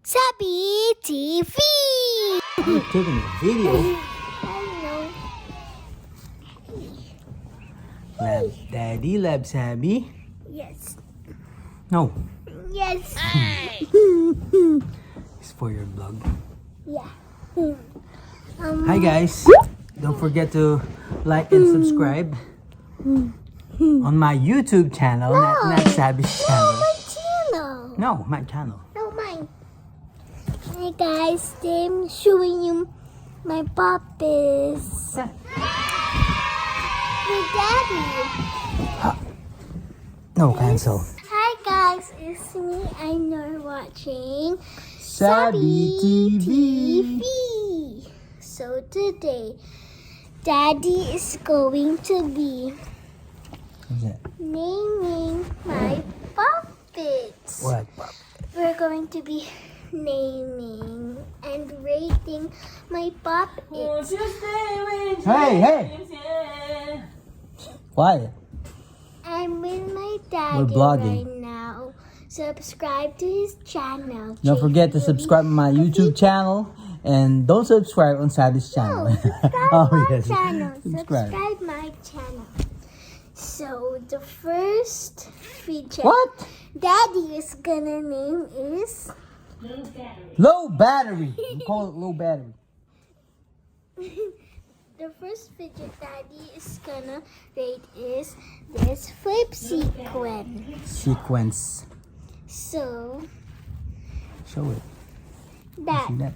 Sabbi TV. You're taking a video. I know. Lab Daddy, Lab Sabbi. Yes. No, Yes. it's for your blog. Yeah. Hi guys. Don't forget to like and subscribe on my YouTube channel, not Sabbi's channel. My channel. No, my channel. No, mine. Hey guys, I'm showing you my puppies. My daddy. No, cancel. Hi guys, it's me and you're watching Sabbi TV. TV. So today, Daddy is going to be What's that? naming my puppets. What? We're going to be naming and rating my puppets. Hey! Quiet. I'm with my We're daddy vlogging. right now. Subscribe to his channel. Don't forget to subscribe to my YouTube channel and don't subscribe on Sabbi's channel. No, subscribe Oh, my yes. channel. Subscribe. Subscribe my channel. So the first feature What? Daddy is gonna name is Low battery. We call it low battery. the first fidget Daddy is gonna rate is this flip sequence. Sequence. So Show it. that See that?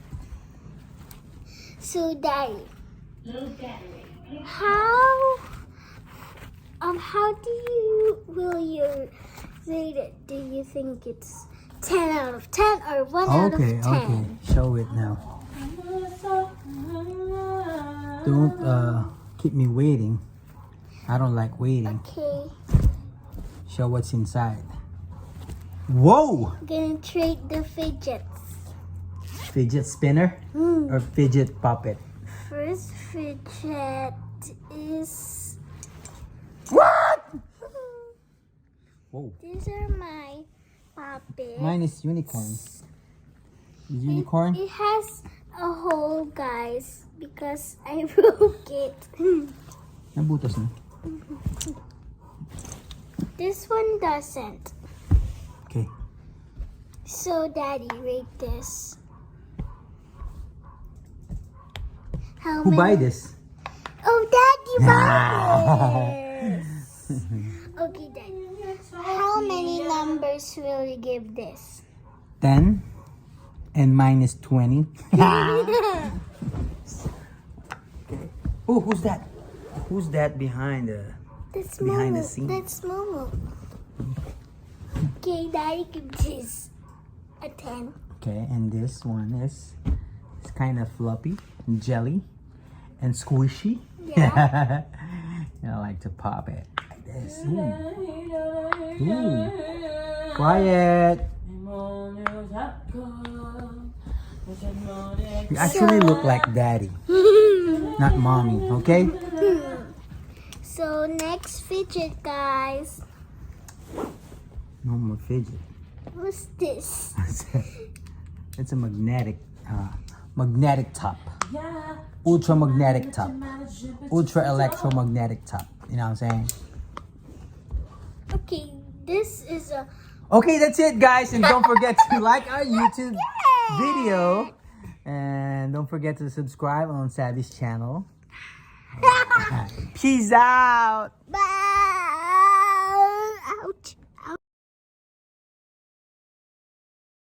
so Daddy, how will you rate it? Do you think it's 10 out of 10 or 1 out of 10? Okay. Show it now. Don't keep me waiting. I don't like waiting. Okay, Show what's inside. Whoa! I'm gonna trade the fidgets. Fidget spinner or fidget puppet? First fidget is What? Whoa. these are my puppets. Mine is unicorn. Unicorn? It has a hole, guys, because I broke it. Nabutas na. This one doesn't. Okay. So, Daddy, rate this. How Who many? buy this? Oh, Daddy, buy this. Okay, Daddy. How many numbers will you give this? 10 and mine is 20. Oh, who's that? Who's that behind the That's Behind the Momo. scene. That's Momo. Okay, Daddy gives this a 10. Okay, and this one is it's kind of floppy, jelly, and squishy. Yeah. I like to pop it like this. Ooh. Ooh. Quiet. You actually look like daddy, not mommy, okay? So, next fidget, guys. No more fidget. What's this? It's a magnetic top. Ultra magnetic top. Ultra electromagnetic top. You know what I'm saying? Okay, this is a... Okay, that's it, guys. And don't forget to like our YouTube video. And don't forget to subscribe on Sabbi's channel. Peace out.